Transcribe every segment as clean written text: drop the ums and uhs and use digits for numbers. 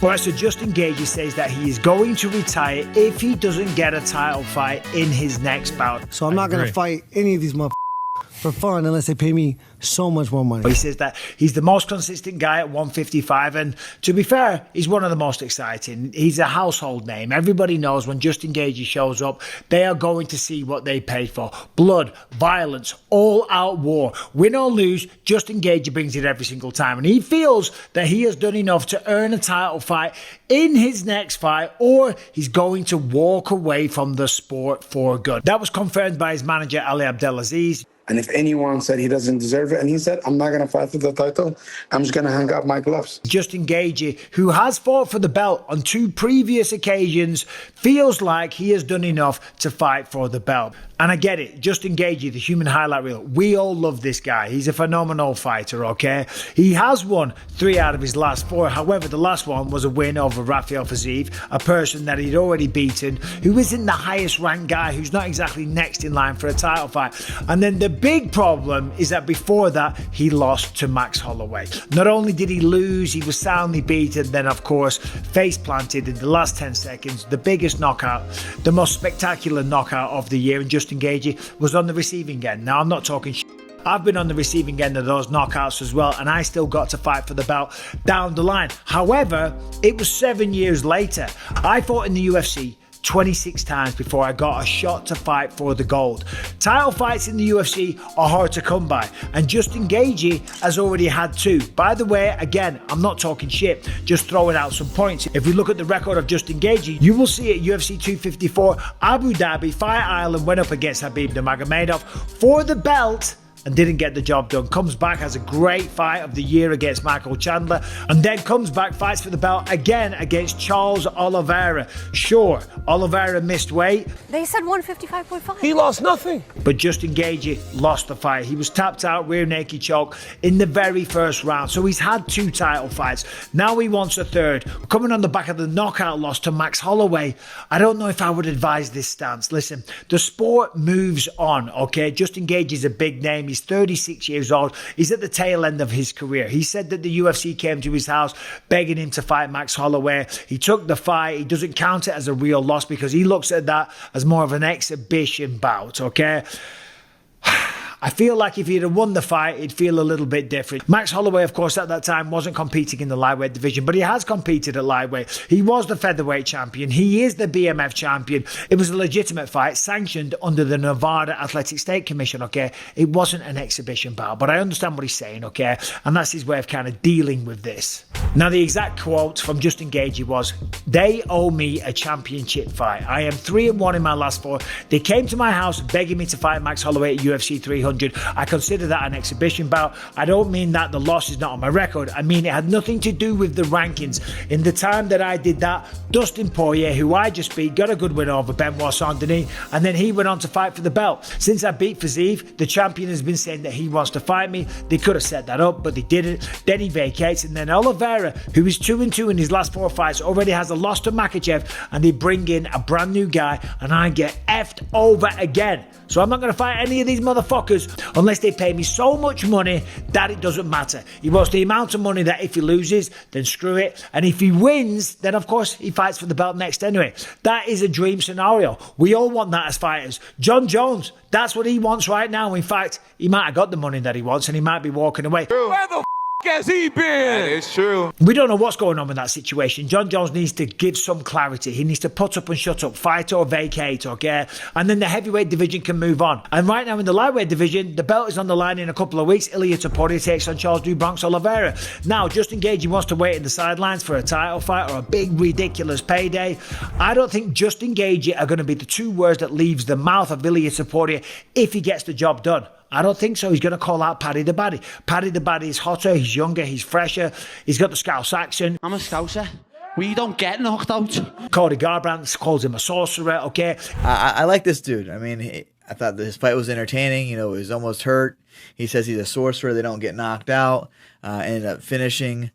All right, so Justin Gaethje says that he is going to retire if he doesn't get a title fight in his next bout. So I'm not going to fight any of these motherfuckers for fun unless they pay me so much more money. He says that he's the most consistent guy at 155, and to be fair, he's one of the most exciting. He's a household name. Everybody knows when Justin Gaethje shows up, they are going to see what they paid for. Blood, violence, all-out war. Win or lose, Justin Gaethje brings it every single time, and he feels that he has done enough to earn a title fight in his next fight, or he's going to walk away from the sport for good. That was confirmed by his manager, Ali Abdelaziz. And if anyone said he doesn't deserve it, and he said, I'm not going to fight for the title, I'm just going to hang up my gloves. Justin Gaethje, who has fought for the belt on 2 previous occasions, feels like he has done enough to fight for the belt. And I get it, Justin Gaethje, the human highlight reel, we all love this guy. He's a phenomenal fighter, okay? He has won 3 out of his last 4. However, the last one was a win over Rafael Fiziev, a person that he'd already beaten, who isn't the highest ranked guy, who's not exactly next in line for a title fight. And then the big problem is that before that, he lost to Max Holloway. Not only did he lose, he was soundly beaten, then of course, face planted in the last 10 seconds, the biggest knockout, the most spectacular knockout of the year, and Justin Gaethje was on the receiving end. Now, I'm not talking shit. I've been on the receiving end of those knockouts as well, and I still got to fight for the belt down the line. However, it was 7 years later. I fought in the UFC 26 times before I got a shot to fight for the gold. Title fights in the UFC are hard to come by, and Justin Gaethje has already had 2. By the way, again, I'm not talking shit, just throwing out some points. If you look at the record of Justin Gaethje, you will see at UFC 254, Abu Dhabi, Fight Island went up against Khabib Nurmagomedov for the belt and didn't get the job done. Comes back, has a great fight of the year against Michael Chandler, and then comes back, fights for the belt again against Charles Oliveira. Sure, Oliveira missed weight. They said 155.5. He lost nothing. But Justin Gaethje lost the fight. He was tapped out, rear naked choke in the very first round. So he's had 2 title fights. Now he wants a 3rd. Coming on the back of the knockout loss to Max Holloway, I don't know if I would advise this stance. Listen, the sport moves on, okay? Justin Gaethje is a big name. He's 36 years old. He's at the tail end of his career. He said that the UFC came to his house begging him to fight Max Holloway. He took the fight. He doesn't count it as a real loss because he looks at that as more of an exhibition bout, okay? I feel like if he'd have won the fight, it'd feel a little bit different. Max Holloway, of course, at that time wasn't competing in the lightweight division, but he has competed at lightweight. He was the featherweight champion. He is the BMF champion. It was a legitimate fight, sanctioned under the Nevada Athletic State Commission, okay? It wasn't an exhibition bout, but I understand what he's saying, okay? And that's his way of kind of dealing with this. Now, the exact quote from Justin Gaethje was, "They owe me a championship fight. I am 3-1 in my last 4. They came to my house begging me to fight Max Holloway at UFC 300. I consider that an exhibition bout. I don't mean that the loss is not on my record. I mean it had nothing to do with the rankings. In the time that I did that, Dustin Poirier, who I just beat, got a good win over Benoit Saint-Denis, and then he went on to fight for the belt. Since I beat Fiziev, the champion has been saying that he wants to fight me. They could have set that up, but they didn't. Then he vacates, and then Oliveira, who is 2-2 in his last 4 fights, already has a loss to Makhachev, and they bring in a brand new guy, and I get effed over again. So I'm not going to fight any of these motherfuckers unless they pay me so much money that it doesn't matter. He wants the amount of money that if he loses, then screw it. And if he wins, then of course he fights for the belt next anyway. That is a dream scenario. We all want that as fighters. John Jones, that's what he wants right now. In fact, he might have got the money that he wants and he might be walking away. Where the has he been? That is true. We don't know what's going on with that situation. John Jones needs to give some clarity. He needs to put up and shut up, fight or vacate, okay? And then the heavyweight division can move on. And right now in the lightweight division, the belt is on the line in a couple of weeks. Ilia Topuria takes on Charles Du Bronx Oliveira. Now, Justin Gaethje wants to wait in the sidelines for a title fight or a big, ridiculous payday. I don't think Justin Gaethje are going to be the 2 words that leaves the mouth of Ilia Topuria if he gets the job done. I don't think so. He's going to call out Paddy the Baddy. Paddy the Baddy is hotter, he's younger, he's fresher, he's got the Scouse accent. I'm a Scouser. We don't get knocked out. Cody Garbrandt calls him a sorcerer, okay? I like this dude. I mean, I thought his fight was entertaining. You know, he was almost hurt. He says he's a sorcerer. They don't get knocked out. Ended up finishing.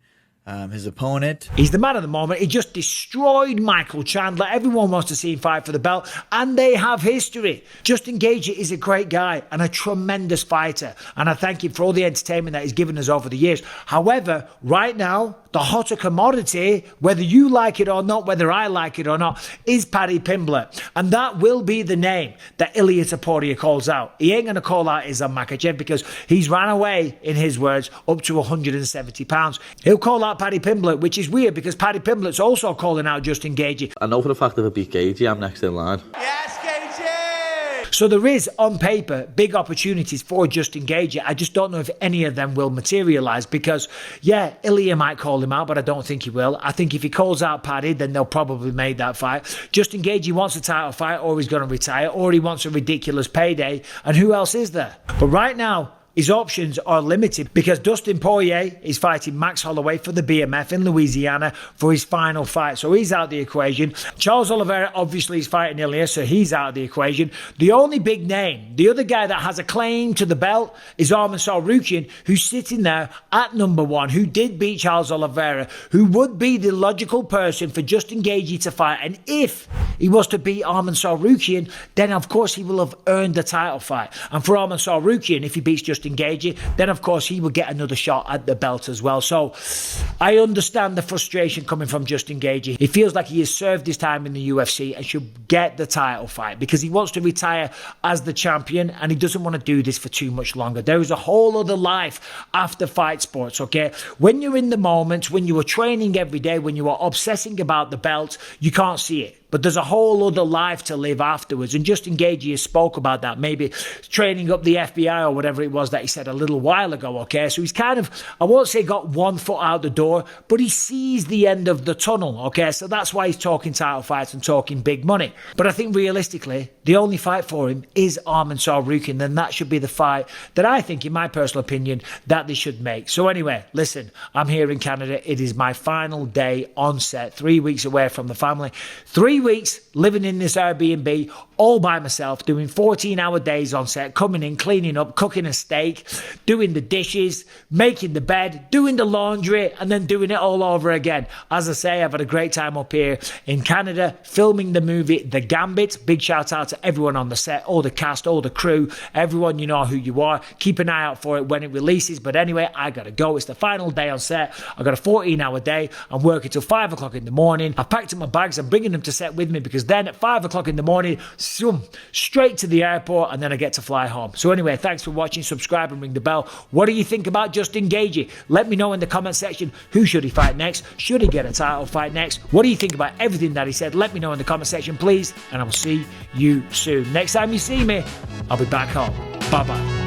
his opponent. He's the man of the moment. He just destroyed Michael Chandler. Everyone wants to see him fight for the belt, and they have history. Justin Gaethje is a great guy and a tremendous fighter, and I thank him for all the entertainment that he's given us over the years. However, right now, the hotter commodity, whether you like it or not, whether I like it or not, is Paddy Pimblett. And that will be the name that Ilia Topuria calls out. He ain't going to call out Islam Makhachev because he's ran away, in his words, up to 170 pounds. He'll call out Paddy Pimblett, which is weird because Paddy Pimblett's also calling out Justin Gaethje. I know for the fact that if I beat Gaethje, I'm next in line. Yes, Gaethje! So there is, on paper, big opportunities for Justin Gaethje. I just don't know if any of them will materialise because, yeah, Ilia might call him out, but I don't think he will. I think if he calls out Paddy, then they'll probably make that fight. Justin Gaethje wants a title fight, or he's going to retire, or he wants a ridiculous payday. And who else is there? But right now, his options are limited because Dustin Poirier is fighting Max Holloway for the BMF in Louisiana for his final fight. So he's out of the equation. Charles Oliveira obviously is fighting Ilia, so he's out of the equation. The only big name, the other guy that has a claim to the belt is Arman Tsarukyan, who's sitting there at number one, who did beat Charles Oliveira, who would be the logical person for Justin Gaethje to fight. And if he was to beat Arman Tsarukyan, then of course he will have earned the title fight. And for Arman Tsarukyan, if he beats Justin Gaethje, then of course he will get another shot at the belt as well. So I understand the frustration coming from Justin Gaethje. He feels like he has served his time in the UFC and should get the title fight because he wants to retire as the champion and he doesn't want to do this for too much longer. There is a whole other life after fight sports, okay? When you're in the moment, when you are training every day, when you are obsessing about the belt, you can't see it. But there's a whole other life to live afterwards. And Justin Gaethje has spoke about that, maybe training up the FBI or whatever it was that he said a little while ago, okay? So he's kind of, I won't say got one foot out the door, but he sees the end of the tunnel, okay? So that's why he's talking title fights and talking big money. But I think realistically, the only fight for him is Arman Tsarukyan, then that should be the fight that I think, in my personal opinion, that they should make. So anyway, listen, I'm here in Canada. It is my final day on set, 3 weeks away from the family. 3 weeks living in this Airbnb all by myself, doing 14-hour days on set, coming in, cleaning up, cooking a steak, doing the dishes, making the bed, doing the laundry, and then doing it all over again. As I say, I've had a great time up here in Canada, filming the movie The Gambit. Big shout out to everyone on the set, all the cast, all the crew, everyone, you know who you are. Keep an eye out for it when it releases. But anyway, I gotta go. It's the final day on set. I've got a 14-hour day. I'm working till 5 o'clock in the morning. I've packed up my bags. I'm bringing them to set with me because then at 5 o'clock in the morning, straight to the airport, and then I get to fly home. So anyway, thanks for watching. Subscribe and ring the bell. What do you think about Justin Gaethje? Let me know in the comment section. Who should he fight next? Should he get a title fight next? What do you think about everything that he said? Let me know in the comment section, please, and I will see you soon. Next time you see me, I'll be back home. Bye-bye.